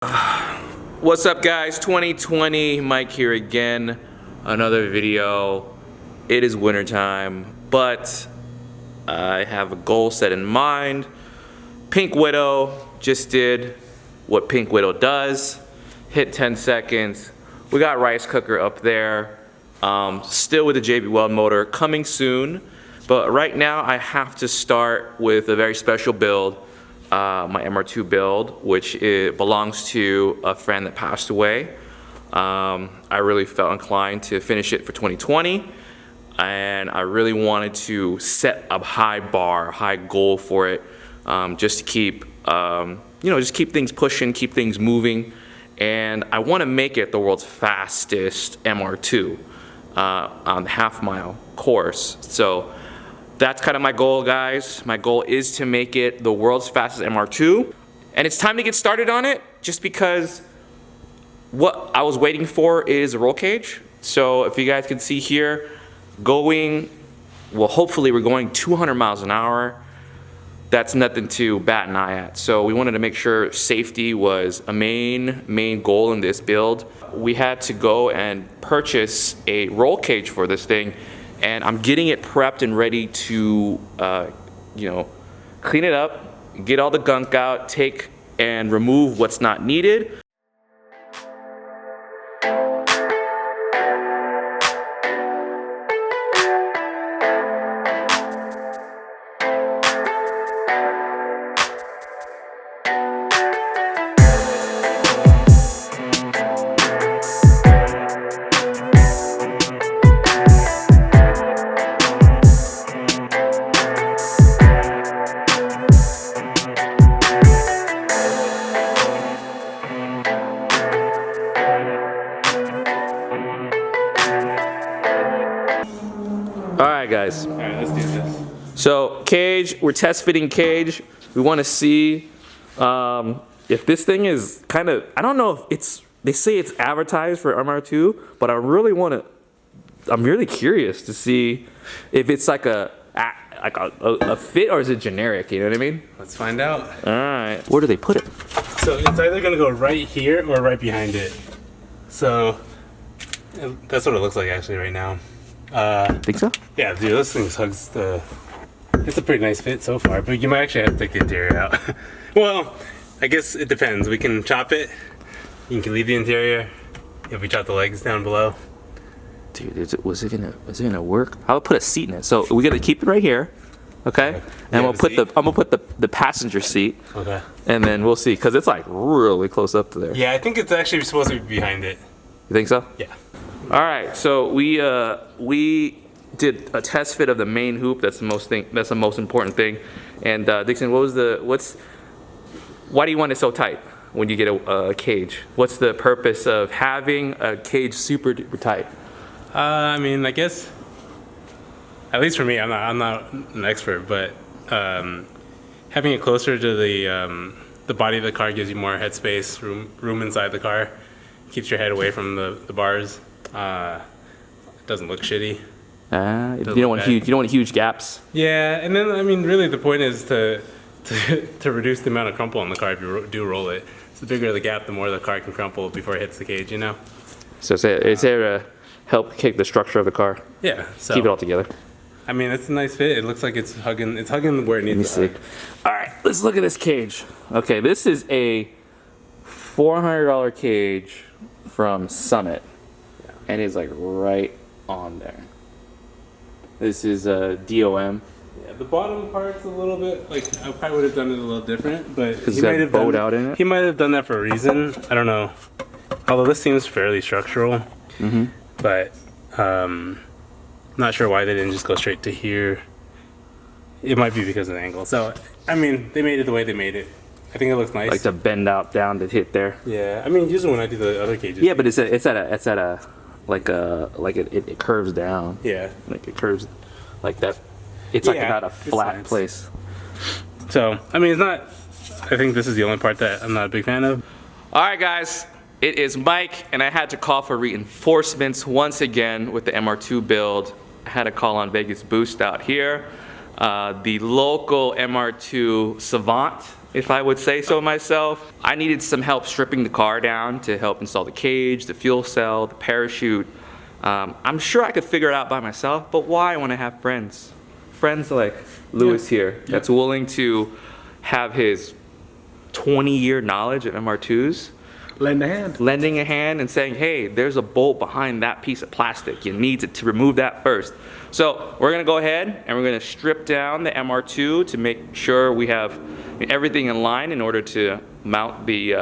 What's up, guys? 2020, Mike here again. Another video. It is wintertime, but I have a goal set in mind. Pink Widow just did what Pink Widow does. Hit 10 seconds. We got rice cooker up there. Still with the JB Weld motor, coming soon. But right now I have to start with a very special build. My MR2 build, which belongs to a friend that passed away. I really felt inclined to finish it for 2020, and I really wanted to set a high bar, high goal for it, just to keep, just keep things pushing, keep things moving, and I want to make it the world's fastest MR2 on the half-mile course. So that's kind of my goal, guys. My goal is to make it the world's fastest MR2. And it's time to get started on it, just because what I was waiting for is a roll cage. So if you guys can see here, hopefully we're going 200 miles an hour. That's nothing to bat an eye at. So we wanted to make sure safety was a main goal in this build. We had to go and purchase a roll cage for this thing. And I'm getting it prepped and ready to, clean it up, get all the gunk out, take and remove what's not needed. Alright, guys. Alright, let's do this. So, cage, we're test fitting cage. We want to see if this thing is kind of, I don't know if it's, they say it's advertised for MR2, but I'm really curious to see if it's like a fit, or is it generic, you know what I mean? Let's find out. Alright. Where do they put it? So it's either going to go right here or right behind it. So that's what it looks like actually right now. Think so? Yeah, dude, this thing hugs the... It's a pretty nice fit so far, but you might actually have to take the interior out. Well, I guess it depends. We can chop it. You can leave the interior if we chop the legs down below. Dude, was it gonna work? I'll put a seat in it. So we gotta keep it right here, okay? And I'm gonna put the passenger seat. Okay. And then we'll see, cause it's like really close up to there. Yeah, I think it's actually supposed to be behind it. You think so? Yeah. All right, so we did a test fit of the main hoop. That's the most important thing. And Dixon, why do you want it so tight when you get a cage? What's the purpose of having a cage super duper tight? I mean, I guess, at least for me, I'm not an expert, but having it closer to the body of the car gives you more headspace, room inside the car, keeps your head away from the bars. It doesn't look shitty. You don't want huge gaps. Yeah, and then I mean, really, the point is to reduce the amount of crumple on the car if you do roll it. So the bigger the gap, the more the car can crumple before it hits the cage, you know. So is there to help kick the structure of the car? Yeah. So keep it all together. I mean, it's a nice fit. It looks like it's hugging where it needs to. Let me see. All right, let's look at this cage. Okay, this is a $400 cage from Summit. And it's like right on there. This is a DOM. Yeah, the bottom part's a little bit like I probably would have done it a little different, but he might have bowed out in it. He might have done that for a reason. I don't know. Although this seems fairly structural, but not sure why they didn't just go straight to here. It might be because of the angle. So I mean, they made it the way they made it. I think it looks nice. Like to bend out down to hit there. Yeah, I mean, usually when I do the other cages. Yeah, but it's at a it curves down. Yeah. Like it curves like that. It's like not a flat place. So, I mean, it's not, I think this is the only part that I'm not a big fan of. All right, guys, it is Mike, and I had to call for reinforcements once again with the MR2 build. I had to call on Vegas Boost out here. the local MR2 savant, if I would say so myself. I needed some help stripping the car down to help install the cage, the fuel cell, the parachute. I'm sure I could figure it out by myself, but why when I have friends? Friends like Lewis here, that's willing to have his 20-year knowledge of MR2s. Lending a hand and saying, hey, there's a bolt behind that piece of plastic. You need to remove that first. So we're gonna go ahead and we're gonna strip down the MR2 to make sure we have everything in line in order to mount the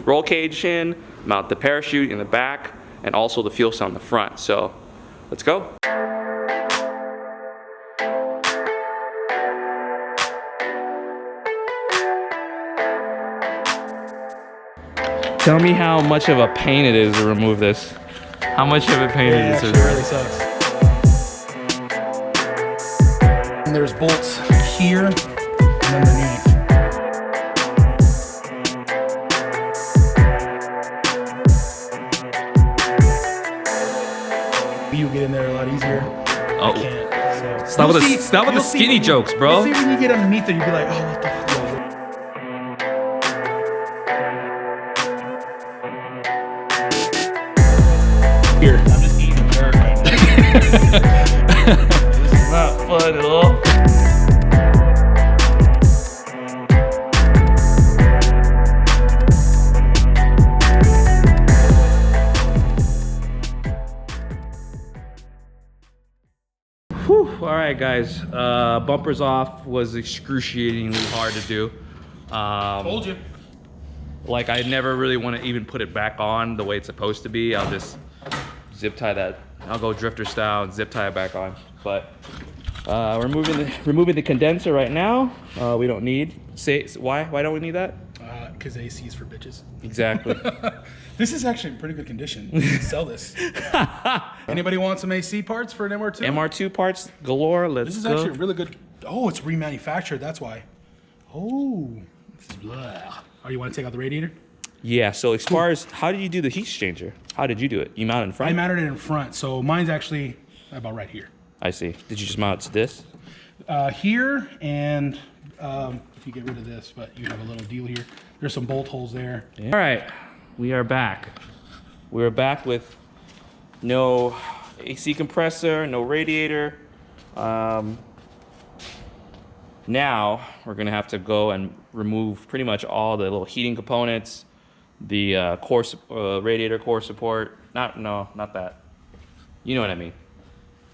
roll cage in, mount the parachute in the back, and also the fuel cell in the front. So let's go. Tell me how much of a pain it is to remove this. How much of a pain it is to remove? It really sucks. And there's bolts here and underneath. You get in there a lot easier. Oh. I can't. So. Stop with the skinny jokes, bro. You'll see when you get underneath it, you'll be like, oh, what the fuck? Here. I'm just eating dirt right now. This is not fun at all. Whew. All right, guys. Bumpers off was excruciatingly hard to do. Told you. Like, I never really want to even put it back on the way it's supposed to be. I'll just zip tie that. I'll go drifter style and zip tie it back on. But we're removing the condenser right now. We don't need. Why don't we need that? Because AC is for bitches. Exactly. This is actually in pretty good condition. You can sell this. Anybody want some AC parts for an MR2? MR2 parts galore. Let's go. This is actually really good. Oh, it's remanufactured. That's why. Oh, this is blah. Oh, you want to take out the radiator? Yeah. So as far as how did you do the heat exchanger? How did you do it? You mounted in front? I mounted it in front. So mine's actually about right here. I see. Did you just mount it to this? Here and if you get rid of this, but you have a little deal here. There's some bolt holes there. Yeah. All right, we are back. We're back with no AC compressor, no radiator. Now we're gonna have to go and remove pretty much all the little heating components, the radiator core support. Not that. You know what I mean.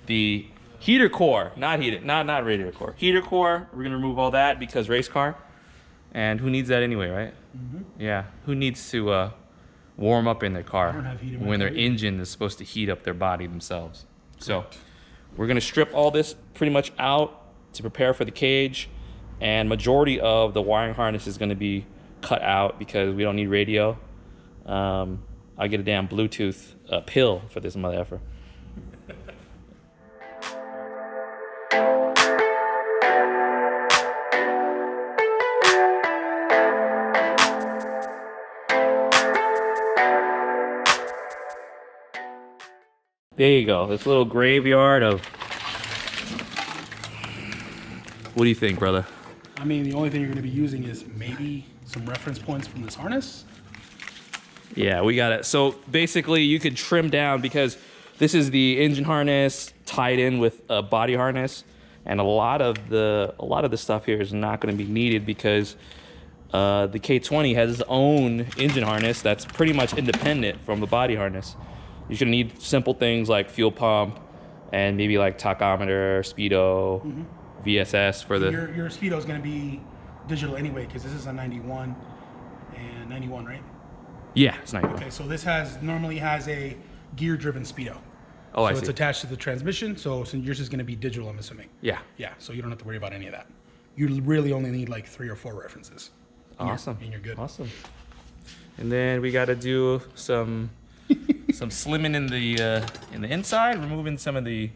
The heater core, not radiator core. Heater core. We're gonna remove all that because race car. And who needs that anyway, right? Mm-hmm. Yeah. Who needs to warm up in their car when their engine is supposed to heat up their body themselves? So we're gonna strip all this pretty much out to prepare for the cage, and majority of the wiring harness is gonna be cut out because we don't need radio. I'll get a damn Bluetooth pill for this mother effer. There you go, this little graveyard of... What do you think, brother? I mean, the only thing you're going to be using is maybe some reference points from this harness. Yeah, we got it. So basically you could trim down because this is the engine harness tied in with a body harness, and a lot of the stuff here is not going to be needed because the K20 has its own engine harness that's pretty much independent from the body harness. You're gonna need simple things like fuel pump and maybe like tachometer, speedo, VSS for the... Your speedo is gonna be digital anyway because this is a 91 and 91, right? Yeah, it's 91. Okay, so this normally has a gear-driven speedo. Oh, I see. So it's attached to the transmission, so yours is gonna be digital, I'm assuming. Yeah. Yeah, so you don't have to worry about any of that. You really only need like 3 or 4 references. Awesome. And you're good. Awesome. And then we gotta do some slimming in the inside, removing some of the...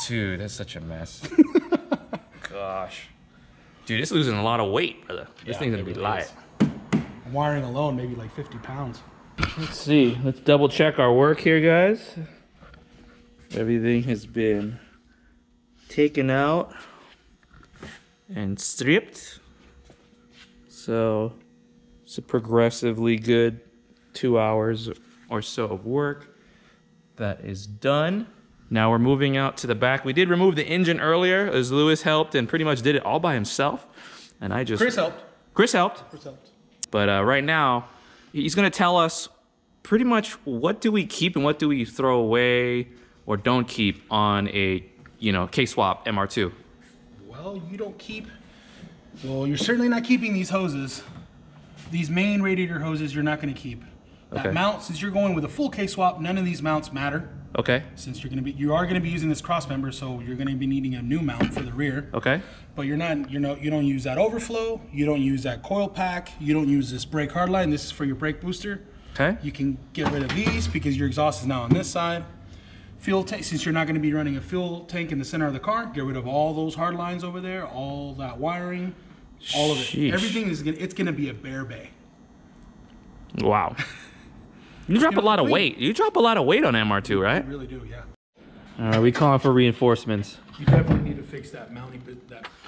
Dude, that's such a mess. Gosh. Dude, it's losing a lot of weight, brother. This thing's gonna be light. Wiring alone, maybe like 50 pounds. Let's see. Let's double check our work here, guys. Everything has been taken out and stripped. So it's a progressively good 2 hours or so of work that is done. Now we're moving out to the back. We did remove the engine earlier as Lewis helped and pretty much did it all by himself. And I just... Chris helped. Chris helped. Chris helped. But right now, he's gonna tell us pretty much what do we keep and what do we throw away or don't keep on a, you know, K-swap MR2. Well, you don't keep... Well, you're certainly not keeping these hoses. These main radiator hoses you're not gonna keep. That mount, since you're going with a full K-swap, none of these mounts matter. Okay. Since you are gonna be using this cross member, so you're gonna be needing a new mount for the rear. Okay. But you don't use that overflow, you don't use that coil pack, you don't use this brake hardline. This is for your brake booster. Okay. You can get rid of these because your exhaust is now on this side. Fuel tank, since you're not gonna be running a fuel tank in the center of the car, get rid of all those hard lines over there, all that wiring, all of it. Sheesh. Everything is gonna be a bare bay. Wow. You drop a lot of weight. You drop a lot of weight on MR2, right? You really do, yeah. All right, we calling for reinforcements. You definitely need to fix that mounting bit.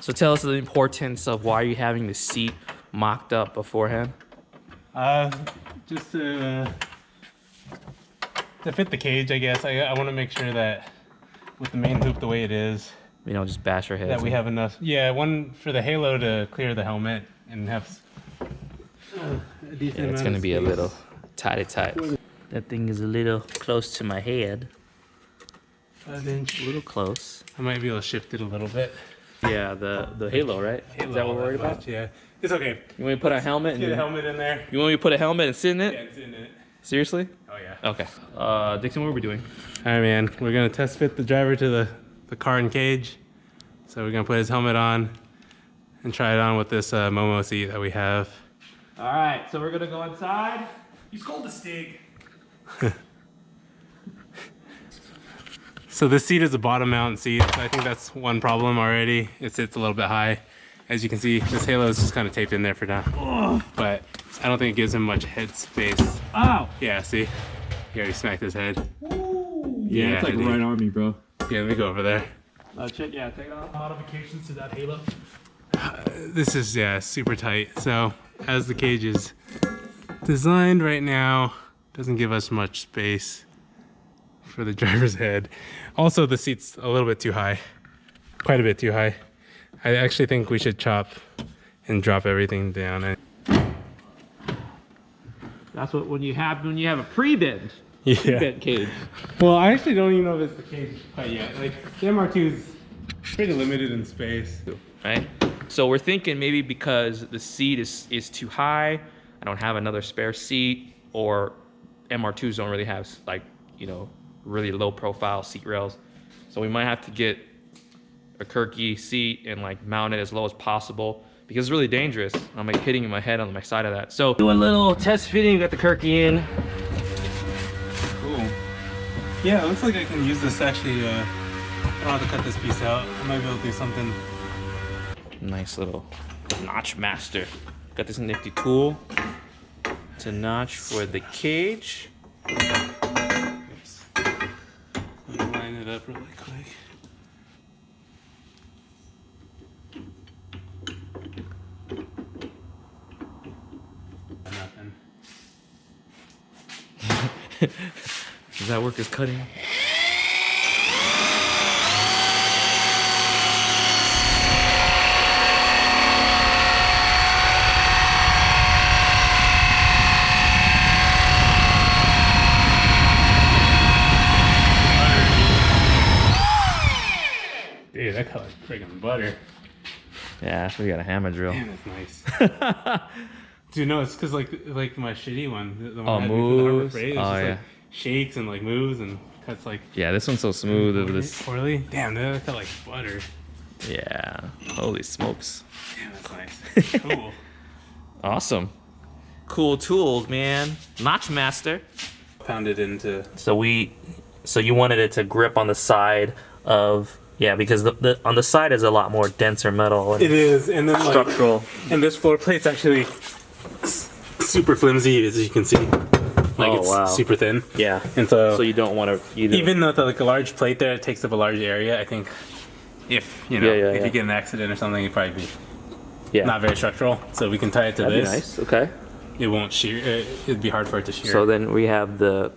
So tell us the importance of why you're having the seat mocked up beforehand. Just to fit the cage, I guess. I want to make sure that with the main hoop the way it is, You know, just bash our heads. that we have enough. Yeah, one for the halo to clear the helmet and have a decent amount It's of gonna be a space. little tight. That thing is a little close to my head. 5-inch. A little close. I might be able to shift it a little bit. Yeah, the halo, right? Halo, Is that what we're worried about? Yeah, it's okay. You want me to put a helmet? Get a And, helmet in there. you want me to put a helmet and sit in it? Yeah, it's in it. Seriously? Oh yeah. Okay. Dixon, what are we doing? All right, man. We're gonna test fit the driver to the car and cage. So we're gonna put his helmet on and try it on with this Momo seat that we have. All right, so we're gonna go inside. He's called a Stig. So this seat is a bottom mount seat, so I think that's one problem already. It sits a little bit high. As you can see, this halo is just kind of taped in there for now. But I don't think it gives him much head space. Ow! Yeah, see? He already smacked his head. Yeah, it's like dude. right on me, bro. Yeah, let me go over there. Take it off. Modifications to that halo. This is, yeah, super tight. So as the cage is designed right now, doesn't give us much space for the driver's head. Also, the seat's a little bit too high, quite a bit too high. I actually think we should chop and drop everything down. That's what when you have a pre-bend. Yeah. Bent cage. Well, I actually don't even know if it's the cage quite yet. Like the MR2 is pretty limited in space. Right? So we're thinking maybe because the seat is too high, I don't have another spare seat, or MR2s don't really have, like, you know, really low profile seat rails. So we might have to get a Kirky seat and like mount it as low as possible because it's really dangerous. I'm like hitting my head on my side of that. So do a little test fitting, we got the Kirky in. Cool. Yeah, it looks like I can use this actually. I don't have to cut this piece out. I might be able to do something. Nice little notch master. Got this nifty tool to notch for the cage. Oops. Let me line it up really quick. Nothing. Does that work as cutting? Dude, that cut like friggin' butter. Yeah, we got a hammer drill. Damn, that's nice. Dude, no, it's because like my shitty one, the one Oh, I had before the Harbor moves? Freight, it's Oh, just yeah. like shakes and like moves and cuts like Yeah, this one's so smooth. Of this. poorly. Damn, that cut like butter. Yeah. Holy smokes. Damn, that's nice. Cool. Awesome. Cool tools, man. Notch master. Pound it into. So you wanted it to grip on the side of, yeah, because the on the side is a lot more denser metal and It is, and then structural. and this floor plate's actually super flimsy, as you can see. Like Oh, it's wow. super thin. Yeah. And so So you don't want to even though like a large plate there, it takes up a large area. I think if you know Yeah, if yeah. you get in an accident or something, it'd probably be Yeah. not very structural. So we can tie it to That'd be this. nice. Okay. It won't shear. It'd be hard for it to shear. So then we have the.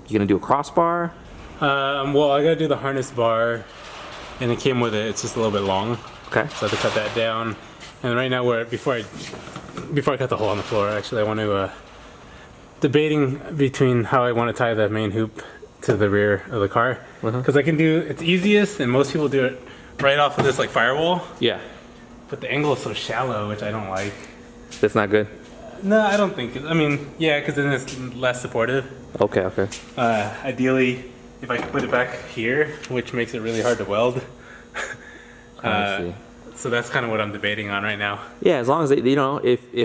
You gonna do a crossbar? Well, I gotta do the harness bar, and it came with it. It's just a little bit long, Okay. so I have to cut that down. And right now, before I cut the hole on the floor, actually, I want to debating between how I want to tie the main hoop to the rear of the car, because I can do it's easiest, and most people do it right off of this like firewall. Yeah. But the angle is so shallow, which I don't like. That's not good. No, I don't think. I mean, yeah, because then it's less supportive. Okay. Okay. Ideally, if I could put it back here, which makes it really hard to weld. I see. So that's kind of what I'm debating on right now. Yeah, as long as if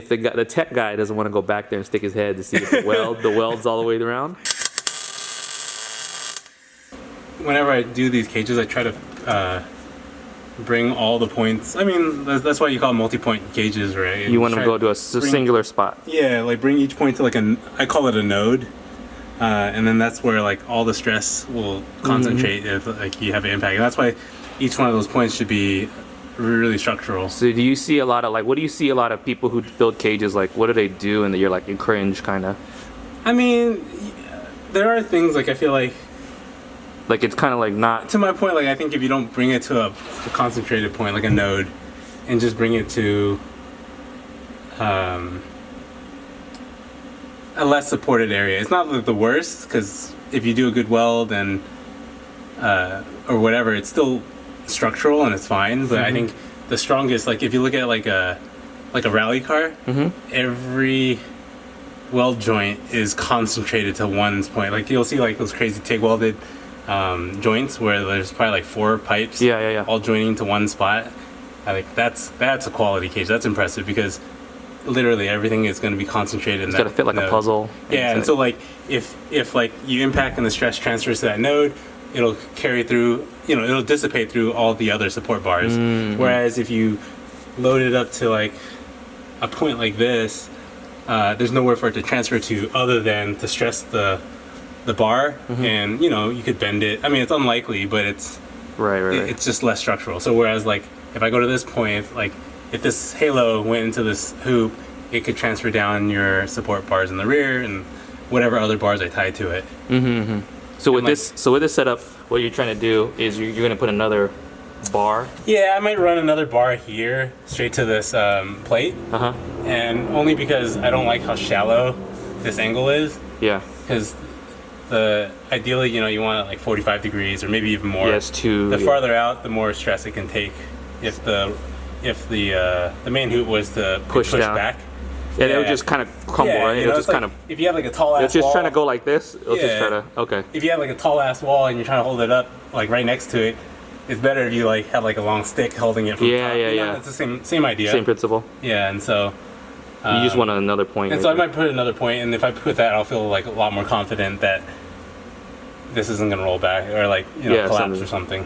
the tech guy doesn't want to go back there and stick his head to see if the weld's all the way around. Whenever I do these cages, I try to bring all the points. I mean, that's why you call them multi-point cages, right? You want to go to a singular spot. Yeah, like bring each point to like I call it a node. And then that's where like all the stress will concentrate if like you have an impact. And that's why each one of those points should be really structural. So do you see a lot of what do you see a lot of people who build cages, like what do they do and you're like you cringe kind of? I mean, there are things like I feel like it's kind of like not to my point, like I think if you don't bring it to a concentrated point like a node and just bring it to a less supported area, it's not the worst, because if you do a good weld and or whatever, it's still structural and it's fine. But I think the strongest, like if you look at like a rally car, every weld joint is concentrated to one point. Like you'll see like those crazy TIG welded joints where there's probably like 4 pipes all joining to one spot. I think that's a quality cage. That's impressive, because literally everything is going to be concentrated in it's that got to fit like node. a puzzle. Yeah, and so like if like you impact and the stress transfers to that node, it'll carry through, it'll dissipate through all the other support bars. Whereas if you load it up to like a point like this, there's nowhere for it to transfer to other than to stress the bar, and you could bend it. I mean, it's unlikely, but it's right. it's just less structural. So whereas like if I go to this point, if this halo went into this hoop, it could transfer down your support bars in the rear and whatever other bars I tie to it. So with this setup, what you're trying to do is you're going to put another bar. Yeah, I might run another bar here straight to this plate, and only because I don't like how shallow this angle is. Yeah. Because ideally, you want it like 45 degrees or maybe even more. Yes, the farther out, the more stress it can take. If the main hoop was to push down. back, yeah, it would just kind of crumble, right? It'll just kind of. If you have like a tall ass It's just wall, trying to go like this. It'll just try to. Okay. If you have like a tall ass wall and you're trying to hold it up like right next to it, it's better if you like have like a long stick holding it from top. Yeah. It's the same idea. Same principle. Yeah, and so. You just want another point. And so I might put another point, and if I put that, I'll feel like a lot more confident that this isn't gonna roll back or collapse or something.